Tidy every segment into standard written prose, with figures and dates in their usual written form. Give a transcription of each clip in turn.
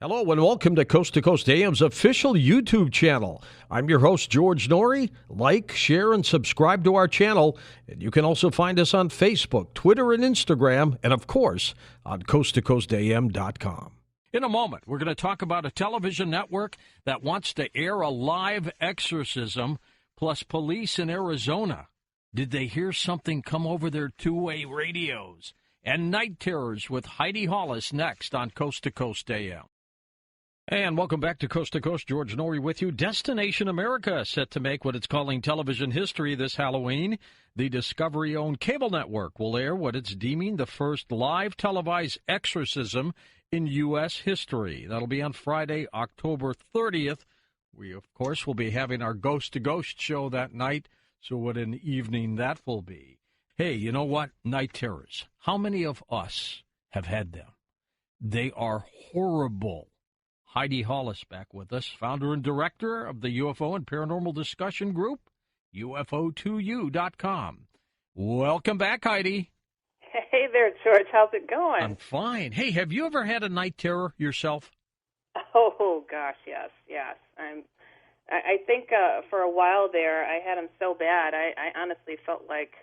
Hello and welcome to Coast AM's official YouTube channel. I'm your host, George Norrie. Like, share, and subscribe to our channel. And you can also find us on Facebook, Twitter, and Instagram, and of course, on coasttocoastam.com. In a moment, we're going to talk about a television network that wants to air a live exorcism, plus police in Arizona. Did they hear something come over their two-way radios? And night terrors with Heidi Hollis next on Coast to Coast AM. And welcome back to Coast. George Norrie with you. Destination America set to make what it's calling television history this Halloween. The Discovery-owned cable network will air what it's deeming the first live televised exorcism in U.S. history. That'll be on Friday, October 30th. We, of course, will be having our Ghost to Ghost show that night, so what an evening that will be. Hey, you know what? Night terrors. How many of us have had them? They are horrible. Heidi Hollis back with us, founder and director of the UFO and Paranormal Discussion Group, UFO2U.com. Welcome back, Heidi. Hey there, George. How's it going? I'm fine. Hey, have you ever had a night terror yourself? Oh, gosh, yes. I think for a while there, I had them so bad, I honestly felt like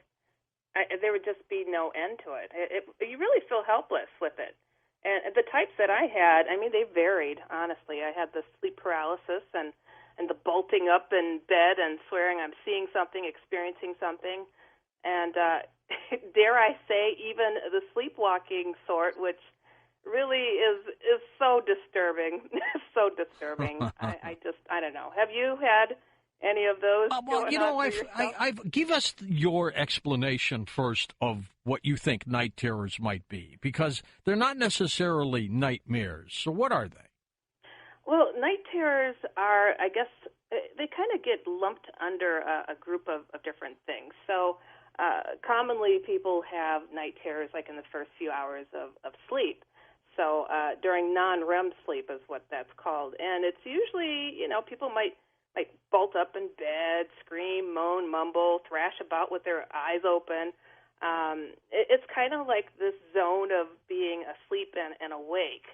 there would just be no end to it. You really feel helpless with it. And the types that I had, I mean, they varied, honestly. I had the sleep paralysis and the bolting up in bed and swearing I'm seeing something, experiencing something. And dare I say, even the sleepwalking sort, which really is so disturbing, so disturbing. I don't know. Have you had any of those? Give us your explanation first of what you think night terrors might be, because they're not necessarily nightmares. So what are they? Well, night terrors are, I guess, they kind of get lumped under a group of different things. So commonly people have night terrors like in the first few hours of sleep. So during non-REM sleep is what that's called. And it's usually, people might bolt up in bed, scream, moan, mumble, thrash about with their eyes open. It's kind of like this zone of being asleep and awake.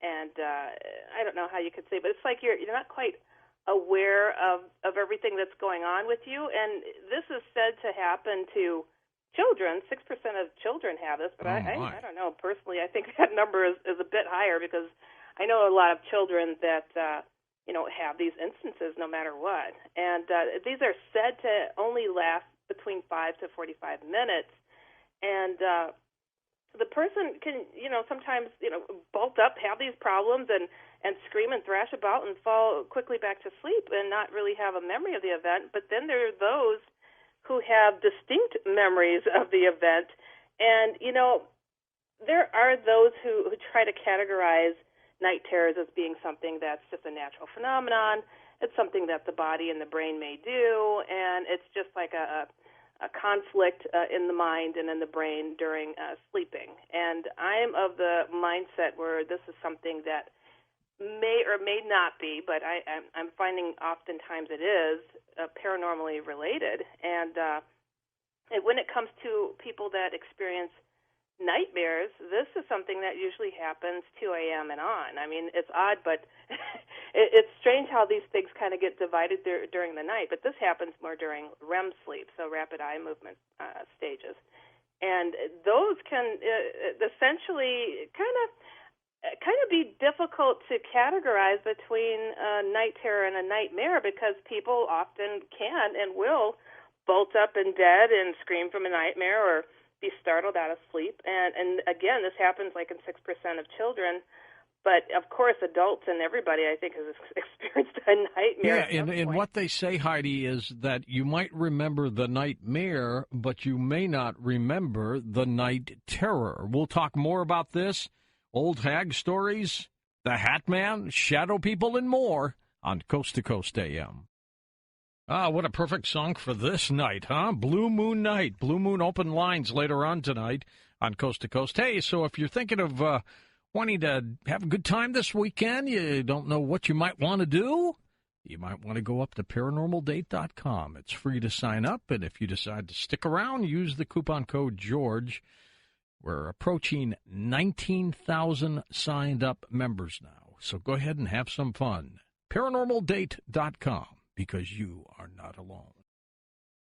And I don't know how you could say, but it's like you're not quite aware of everything that's going on with you. And this is said to happen to children. 6% of children have this, but I don't know. Personally, I think that number is a bit higher because I know a lot of children that have these instances no matter what. And these are said to only last between 5 to 45 minutes. And the person can, sometimes, bolt up, have these problems, and scream and thrash about and fall quickly back to sleep and not really have a memory of the event. But then there are those who have distinct memories of the event. And, there are those who try to categorize night terrors as being something that's just a natural phenomenon. It's something that the body and the brain may do, and it's just like a conflict in the mind and in the brain during sleeping. And I'm of the mindset where this is something that may or may not be, but I'm finding oftentimes it is paranormally related. And when it comes to people that experience nightmares, this is something that usually happens 2 a.m. and on. I mean, it's odd, but it's strange how these things kind of get divided during the night. But this happens more during REM sleep, so rapid eye movement stages. And those can essentially kind of be difficult to categorize between a night terror and a nightmare, because people often can and will bolt up in bed and scream from a nightmare or be startled out of sleep. And again, this happens like in 6% of children. But, of course, adults and everybody, I think, has experienced a nightmare. Yeah, and what they say, Heidi, is that you might remember the nightmare, but you may not remember the night terror. We'll talk more about this, old hag stories, the Hat Man, shadow people, and more on Coast to Coast AM. Ah, what a perfect song for this night, huh? Blue Moon Night. Blue Moon open lines later on tonight on Coast to Coast. Hey, so if you're thinking of wanting to have a good time this weekend, you don't know what you might want to do, you might want to go up to paranormaldate.com. It's free to sign up, and if you decide to stick around, use the coupon code GEORGE. We're approaching 19,000 signed up members now. So go ahead and have some fun. ParanormalDate.com, because you are not alone.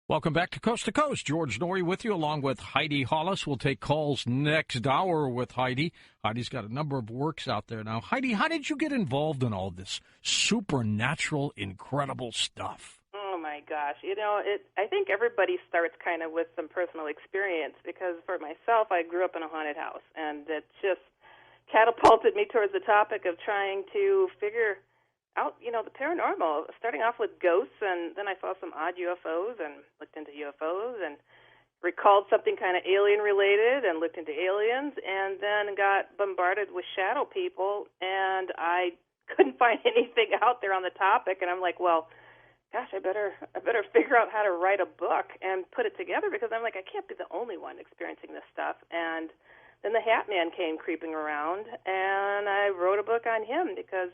Welcome back to Coast. George Norrie with you, along with Heidi Hollis. We'll take calls next hour with Heidi. Heidi's got a number of works out there now. Heidi, how did you get involved in all this supernatural, incredible stuff? Oh, my gosh. I think everybody starts kind of with some personal experience, because for myself, I grew up in a haunted house, and it just catapulted me towards the topic of trying to figure out, the paranormal, starting off with ghosts, and then I saw some odd UFOs and looked into UFOs and recalled something kind of alien-related and looked into aliens, and then got bombarded with shadow people, and I couldn't find anything out there on the topic, and I'm like, well, gosh, I better figure out how to write a book and put it together, because I'm like, I can't be the only one experiencing this stuff. And then the Hat Man came creeping around, and I wrote a book on him, because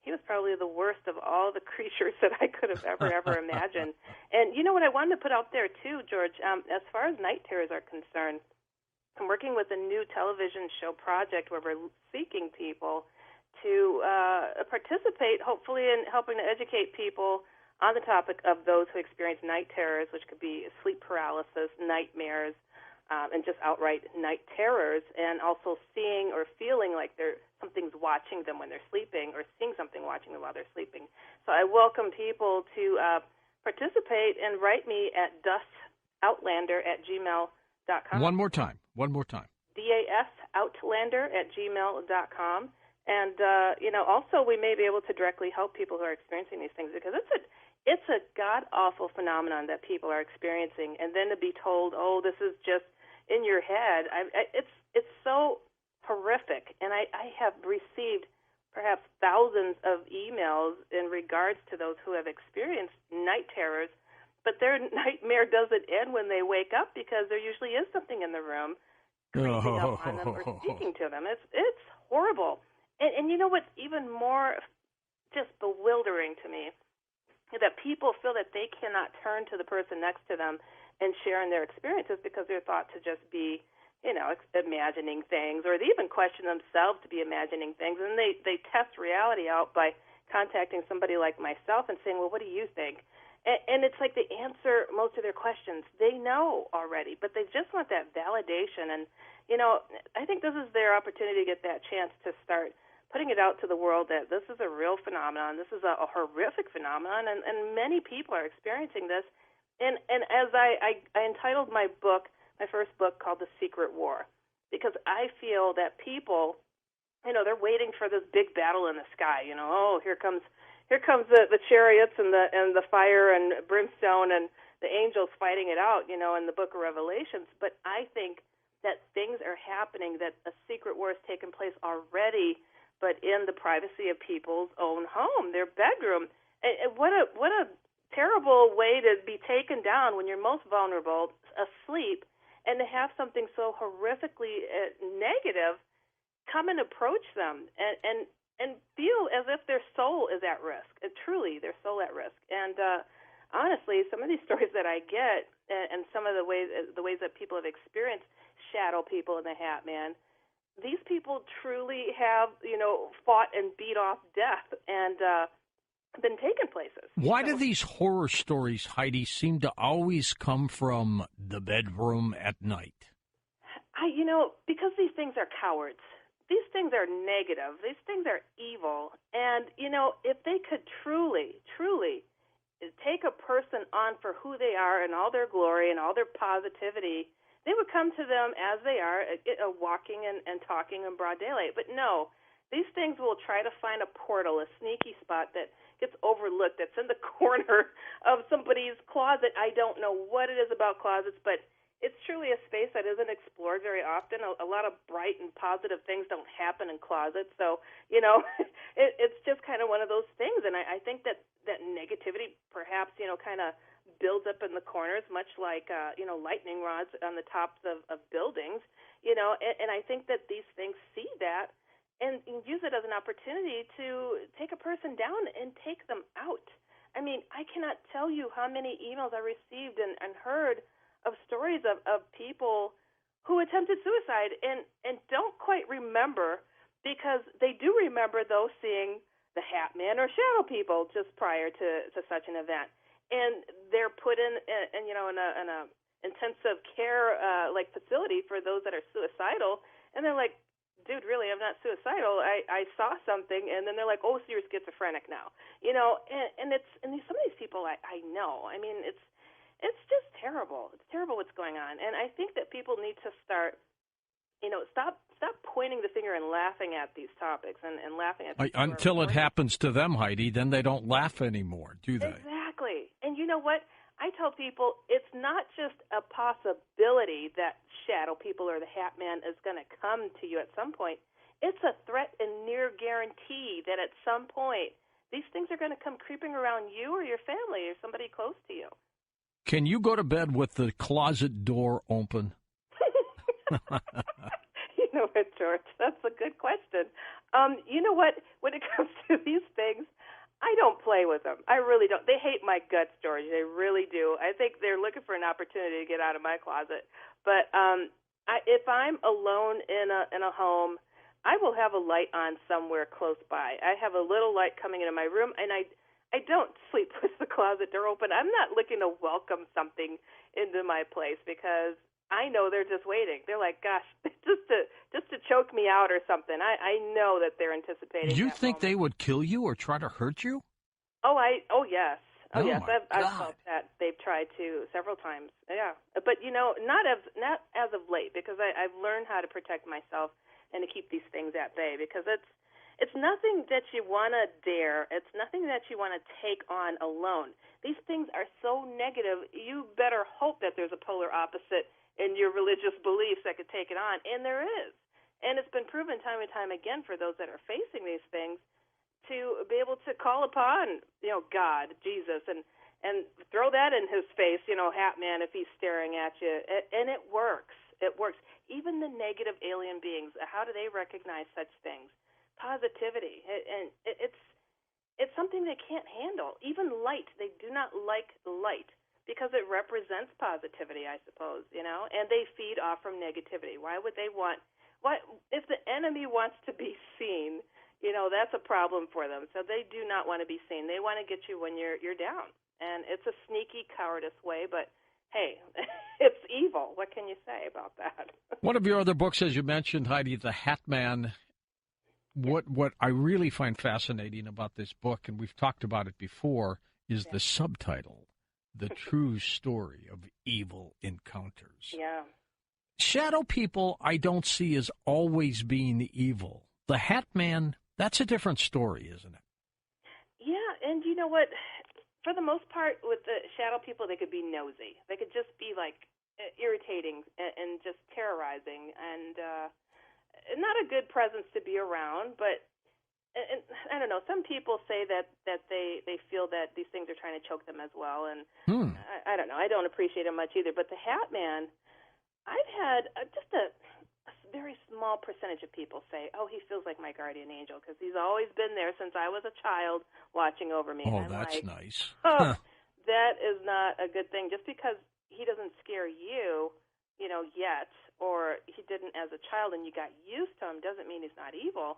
he was probably the worst of all the creatures that I could have ever imagined. And you know what I wanted to put out there, too, George, as far as night terrors are concerned, I'm working with a new television show project where we're seeking people to participate, hopefully, in helping to educate people on the topic of those who experience night terrors, which could be sleep paralysis, nightmares, and just outright night terrors, and also seeing or feeling like something's watching them when they're sleeping, or seeing something watching them while they're sleeping. So I welcome people to participate and write me at dustoutlander@gmail.com. One more time. dasoutlander@gmail.com. And, also we may be able to directly help people who are experiencing these things, because it's a god-awful phenomenon that people are experiencing, and then to be told, oh, this is just in your head, it's so horrific. And I have received perhaps thousands of emails in regards to those who have experienced night terrors, but their nightmare doesn't end when they wake up, because there usually is something in the room creeping up on them or speaking to them. It's horrible. And you know what's even more just bewildering to me? That people feel that they cannot turn to the person next to them and share in their experiences, because they're thought to just be, imagining things, or they even question themselves to be imagining things, and they test reality out by contacting somebody like myself and saying, well, what do you think? And it's like they answer most of their questions. They know already, but they just want that validation. And, I think this is their opportunity to get that chance to start putting it out to the world that this is a real phenomenon, this is a horrific phenomenon, and many people are experiencing this. And as I entitled my book, my first book, called The Secret War, because I feel that people, they're waiting for this big battle in the sky. Oh, here comes the chariots and the fire and brimstone and the angels fighting it out, in the book of Revelations. But I think that things are happening, that a secret war has taken place already, but in the privacy of people's own home, their bedroom. And what a terrible way to be taken down when you're most vulnerable, asleep, and to have something so horrifically negative come and approach them and feel as if their soul is at risk. Truly, their soul at risk. And honestly, some of these stories that I get, and some of the ways that people have experienced shadow people in the Hat Man, these people truly have, fought and beat off death and been taken places. Why do these horror stories, Heidi, seem to always come from the bedroom at night? Because these things are cowards. These things are negative. These things are evil. And, if they could truly take a person on for who they are and all their glory and all their positivity, they would come to them as they are, walking and talking in broad daylight. But no, these things will try to find a portal, a sneaky spot that gets overlooked, that's in the corner of somebody's closet. I don't know what it is about closets, but it's truly a space that isn't explored very often. A lot of bright and positive things don't happen in closets. So, it's just kind of one of those things. And I think that negativity perhaps, kind of builds up in the corners, much like, lightning rods on the tops of buildings, and I think that these things see that and use it as an opportunity to take a person down and take them out. I mean, I cannot tell you how many emails I received and heard of stories of people who attempted suicide and don't quite remember because they do remember, though, seeing the Hat Man or shadow people just prior to such an event. And they're put in a intensive care like facility for those that are suicidal, and they're like, dude, really, I'm not suicidal. I saw something, and then they're like, oh, so you're schizophrenic now, and some of these people I know. I mean, it's just terrible. It's terrible what's going on, and I think that people need to start, stop pointing the finger and laughing at these topics and laughing at until it happens to them, Heidi. Then they don't laugh anymore, do they? Exactly. And you know what? I tell people it's not just a possibility that shadow people or the Hat Man is going to come to you at some point. It's a threat and near guarantee that at some point these things are going to come creeping around you or your family or somebody close to you. Can you go to bed with the closet door open? You know what, George? That's a good question. You know what? When it comes to these things, I don't play with them. I really don't. They hate my guts, George. They really do. I think they're looking for an opportunity to get out of my closet. But if I'm alone in a home, I will have a light on somewhere close by. I have a little light coming into my room, and I don't sleep with the closet door open. I'm not looking to welcome something into my place because I know they're just waiting. They're like, gosh, just to choke me out or something. I know that they're anticipating. You think they would kill you or try to hurt you? Oh yes. Yes. I've God. felt that. They've tried to several times. Yeah, but not as of late, because I've learned how to protect myself and to keep these things at bay, because it's nothing that you want to dare. It's nothing that you want to take on alone. These things are so negative. You better hope that there's a polar opposite in your religious beliefs that could take it on, and there is. And it's been proven time and time again for those that are facing these things to be able to call upon, God, Jesus, and throw that in his face, Hat Man, if he's staring at you. And it works. It works. Even the negative alien beings, how do they recognize such things? Positivity. And it's something they can't handle. Even light, they do not like light, because it represents positivity, I suppose, and they feed off from negativity. Why would they if the enemy wants to be seen, that's a problem for them. So they do not want to be seen. They want to get you when you're down. And it's a sneaky, cowardice way, but hey, it's evil. What can you say about that? One of your other books, as you mentioned, Heidi, The Hat Man. What I really find fascinating about this book, and we've talked about it before, is the subtitle. The True Story of Evil Encounters. Yeah. Shadow people I don't see as always being evil. The Hat Man, that's a different story, isn't it? Yeah, and you know what? For the most part, with the shadow people, they could be nosy. They could just be, irritating and just terrorizing, and not a good presence to be around, but and I don't know. Some people say that they feel that these things are trying to choke them as well, and I don't know. I don't appreciate it much either. But the Hat Man, I've had just a very small percentage of people say, "Oh, he feels like my guardian angel because he's always been there since I was a child, watching over me." Oh, and that's like, nice. Oh, that is not a good thing. Just because he doesn't scare you, yet, or he didn't as a child, and you got used to him, doesn't mean he's not evil.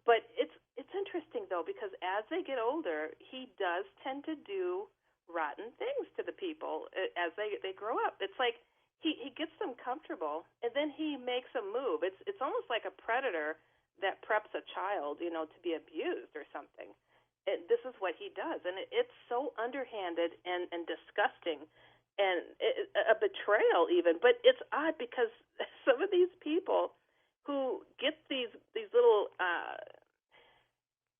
But it's interesting, though, because as they get older, he does tend to do rotten things to the people as they grow up. It's like he gets them comfortable, and then he makes a move. It's almost like a predator that preps a child, to be abused or something. This is what he does, and it's so underhanded and disgusting, and a betrayal even. But it's odd because some of these people who get these little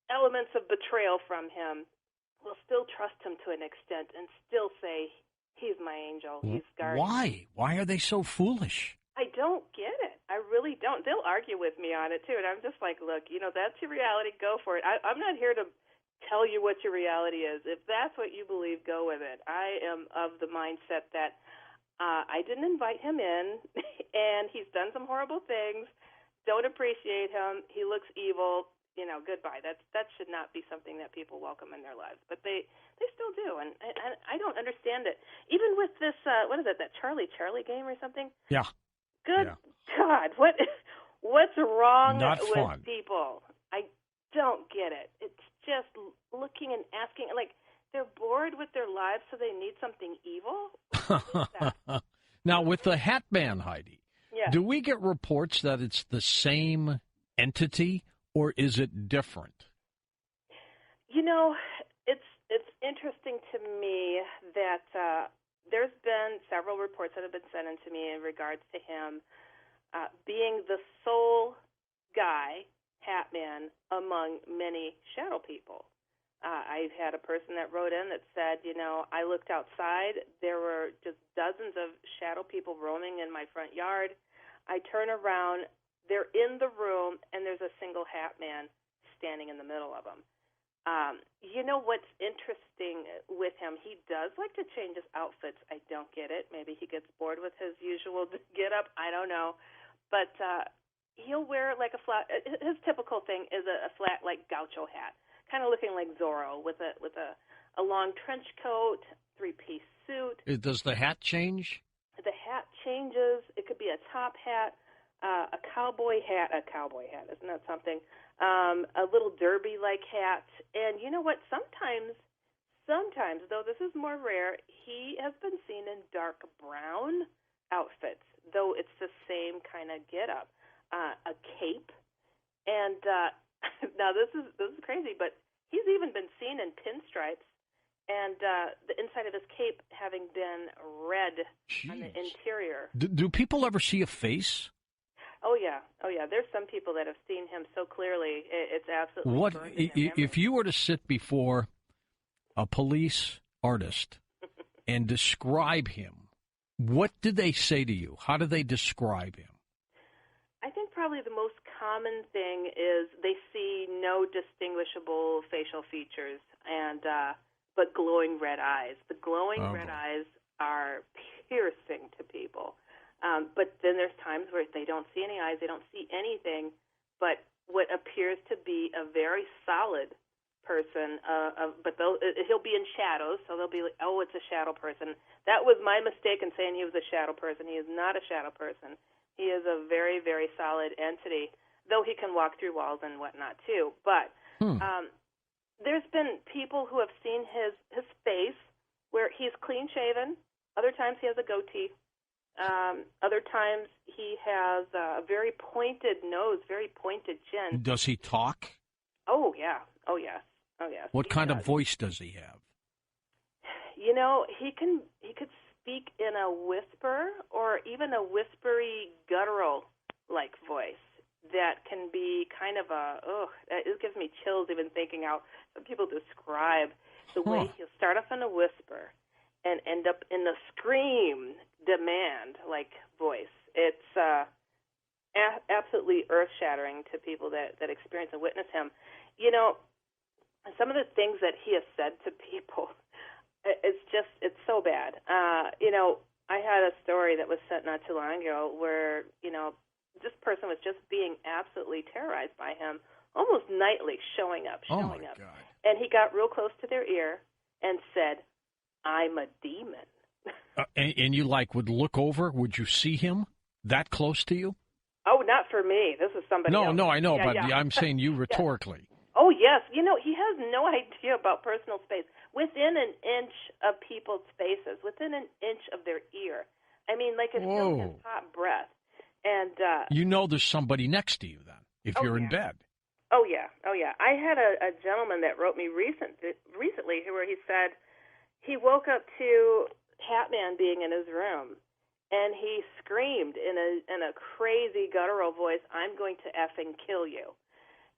elements of betrayal from him will still trust him to an extent and still say, he's my angel, he's guardian. Why are they so foolish? I don't get it. I really don't. They'll argue with me on it, too, and I'm just like, look, that's your reality, go for it. I'm not here to tell you what your reality is. If that's what you believe, go with it. I am of the mindset that I didn't invite him in, and he's done some horrible things. Don't appreciate him. He looks evil. Goodbye. That should not be something that people welcome in their lives, but they still do, and I don't understand it. Even with this, what is it? That Charlie game or something? Yeah. Good yeah. God, what What's wrong Not with fun. people? I don't get it. It's just looking and asking, like they're bored with their lives, so they need something evil. What is that? Now, with the Hat Man, Heidi, Yeah. do we get reports that it's the same entity, or is it different? You know, it's interesting to me that there's been several reports that have been sent in to me in regards to him being the sole guy, Hat Man, among many shadow people. I've had a person that wrote in that said, I looked outside. There were just dozens of shadow people roaming in my front yard. I turn around. They're in the room, and there's a single Hat Man standing in the middle of them. What's interesting with him, he does like to change his outfits. I don't get it. Maybe he gets bored with his usual get-up. I don't know. But he'll wear like a flat – his typical thing is a flat, like, gaucho hat, kind of looking like Zorro with a long trench coat, three-piece suit. Does the hat change? The hat changes. It could be a top hat, a cowboy hat, isn't that something? A little derby-like hat. And you know what? Sometimes, though this is more rare, he has been seen in dark brown outfits, though it's the same kind of get-up. A cape. And now this is crazy, but he's even been seen in pinstripes, and the inside of his cape having been red on the interior. Do people ever see a face? Oh yeah. There's some people that have seen him so clearly, it's absolutely What burned in their memory. if you were to sit before a police artist and describe him? What did they say to you? How do they describe him? I think probably the most common thing is they see no distinguishable facial features, but glowing red eyes. The glowing red eyes are piercing to people. But then there's times where they don't see any eyes, they don't see anything, but what appears to be a very solid person, but he'll be in shadows, so they'll be like, oh, it's a shadow person. That was my mistake in saying he was a shadow person. He is not a shadow person. He is a very, very solid entity, though he can walk through walls and whatnot too. But there's been people who have seen his face where he's clean-shaven. Other times he has a goatee. Other times he has a very pointed nose, very pointed chin. Does he talk? Oh, yeah. Oh, yes. What kind of voice does he have? He could speak in a whisper or even a whispery, guttural-like voice that can be kind of it gives me chills even thinking how some people describe the way he'll start off in a whisper and end up in a scream demand-like voice. It's absolutely earth-shattering to people that experience and witness him. Some of the things that he has said to people, it's so bad. I had a story that was sent not too long ago where, this person was just being absolutely terrorized by him, almost nightly showing up. Oh, my God. And he got real close to their ear and said, I'm a demon. And you would look over? Would you see him that close to you? Oh, not for me. This is somebody else. No, I know, Yeah, but yeah. I'm saying you rhetorically. Yeah. Oh, yes. He has no idea about personal space. Within an inch of people's faces, within an inch of their ear. I mean, like it's still his hot breath. And there's somebody next to you then, if you're in bed. Oh, yeah. I had a gentleman that wrote me recently where he said he woke up to Hat Man being in his room, and he screamed in a crazy guttural voice, I'm going to effing kill you.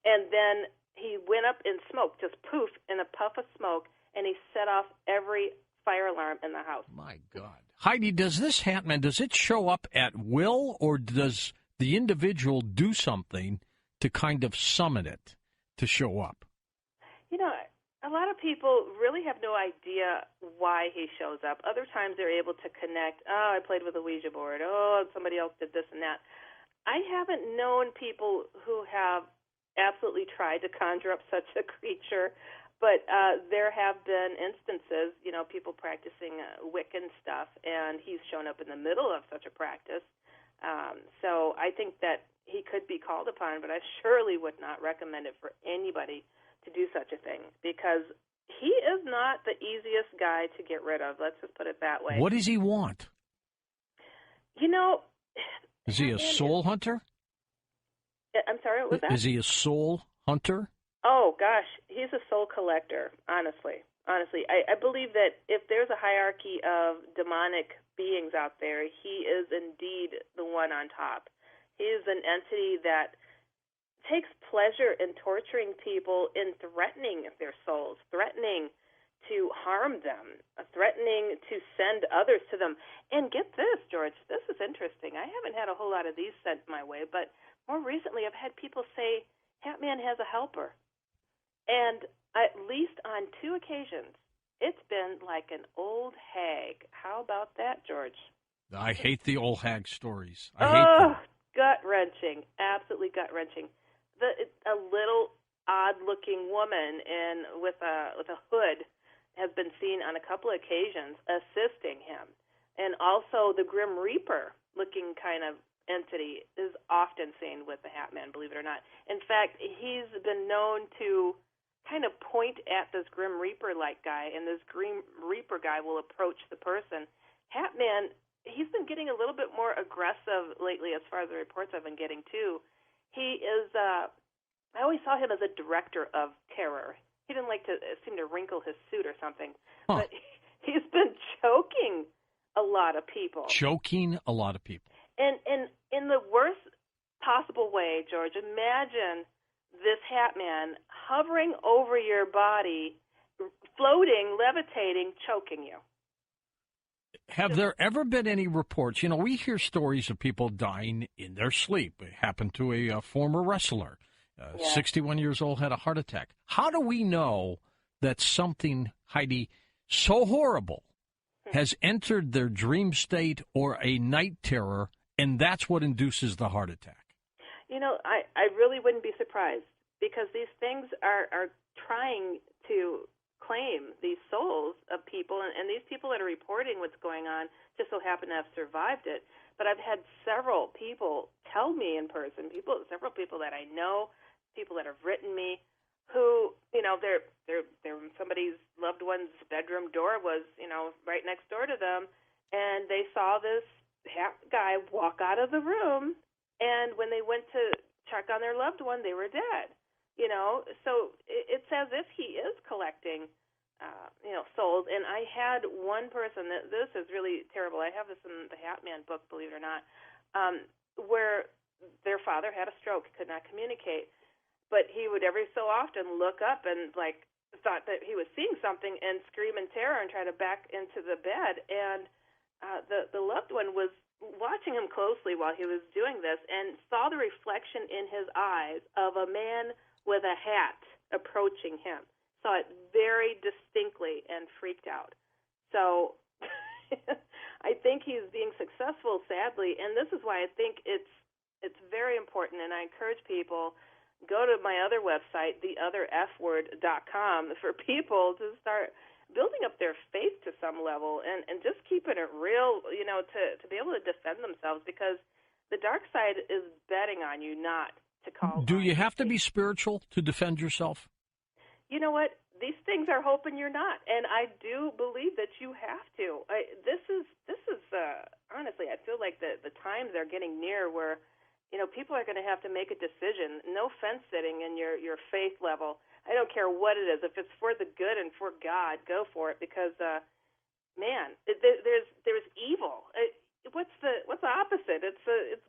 And then he went up in smoke, just poof, in a puff of smoke, and he set off every fire alarm in the house. My God. Heidi, does this Hat Man, does it show up at will, or does the individual do something to kind of summon it to show up? A lot of people really have no idea why he shows up. Other times they're able to connect, I played with a Ouija board, somebody else did this and that. I haven't known people who have absolutely tried to conjure up such a creature, but there have been instances, people practicing Wiccan stuff, and he's shown up in the middle of such a practice. So I think that he could be called upon, but I surely would not recommend it for anybody to do such a thing, because he is not the easiest guy to get rid of. Let's just put it that way. What does he want? You know, is he a soul hunter? I'm sorry, what was that? Is he a soul hunter? Oh, gosh, he's a soul collector, honestly. I believe that if there's a hierarchy of demonic beings out there, he is indeed the one on top. He is an entity that takes pleasure in torturing people, in threatening their souls, threatening to harm them, threatening to send others to them. And get this, George, this is interesting. I haven't had a whole lot of these sent my way, but more recently I've had people say, Hatman has a helper. And at least on 2 occasions, it's been like an old hag. How about that, George? I hate the old hag stories. I hate them. Gut-wrenching, absolutely gut-wrenching. A little odd-looking woman with a hood has been seen on a couple of occasions assisting him. And also the Grim Reaper-looking kind of entity is often seen with the Hatman, believe it or not. In fact, he's been known to kind of point at this Grim Reaper-like guy, and this Grim Reaper guy will approach the person. Hatman, he's been getting a little bit more aggressive lately as far as the reports I've been getting, too. He is, I always saw him as a director of terror. He didn't like to seem to wrinkle his suit or something. Huh. But he's been choking a lot of people. Choking a lot of people. And in the worst possible way, George, imagine this Hatman hovering over your body, floating, levitating, choking you. Have there ever been any reports? You know, we hear stories of people dying in their sleep. It happened to a former wrestler. 61 years old, had a heart attack. How do we know that something, Heidi, so horrible has entered their dream state or a night terror, and that's what induces the heart attack? You know, I really wouldn't be surprised, because these things are trying to claim these souls of people, and these people that are reporting what's going on just so happen to have survived it. But I've had several people tell me in person, several people that I know, people that have written me, who, you know, they're somebody's loved one's bedroom door was, you know, right next door to them, and they saw this guy walk out of the room, and when they went to check on their loved one, they were dead. You know, so it's as if he is collecting, souls. And I had one person, this is really terrible. I have this in the Hatman book, believe it or not, where their father had a stroke, could not communicate. But he would every so often look up and, like, thought that he was seeing something and scream in terror and try to back into the bed. And the loved one was watching him closely while he was doing this and saw the reflection in his eyes of a man with a hat approaching him. Saw it very distinctly and freaked out. So I think he's being successful, sadly, and this is why I think it's very important, and I encourage people, go to my other website, theotherfword.com, for people to start building up their faith to some level and just keeping it real, you know, to be able to defend themselves, because the dark side is betting on you not to call. Do you have to be spiritual to defend yourself? You know what? These things are hoping you're not, and I do believe that you have to. This is honestly, I feel like the times are getting near where, you know, people are going to have to make a decision. No fence sitting in your faith level. I don't care what it is. If it's for the good and for God, go for it, because, there's evil. What's the opposite? It's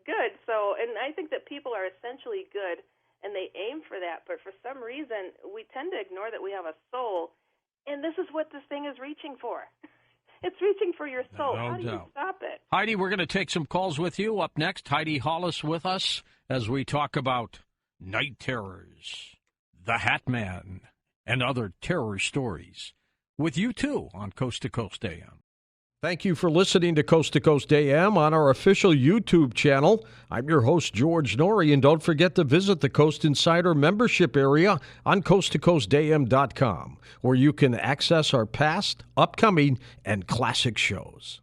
good. So, and I think that people are essentially good, and they aim for that. But for some reason, we tend to ignore that we have a soul, and this is what this thing is reaching for. It's reaching for your soul. No How do you doubt. stop it? Heidi, we're going to take some calls with you. Up next, Heidi Hollis with us as we talk about night terrors, the Hat Man, and other terror stories. With you, too, on Coast to Coast AM. Thank you for listening to Coast AM on our official YouTube channel. I'm your host, George Norrie, and don't forget to visit the Coast Insider membership area on coasttocoastam.com, where you can access our past, upcoming, and classic shows.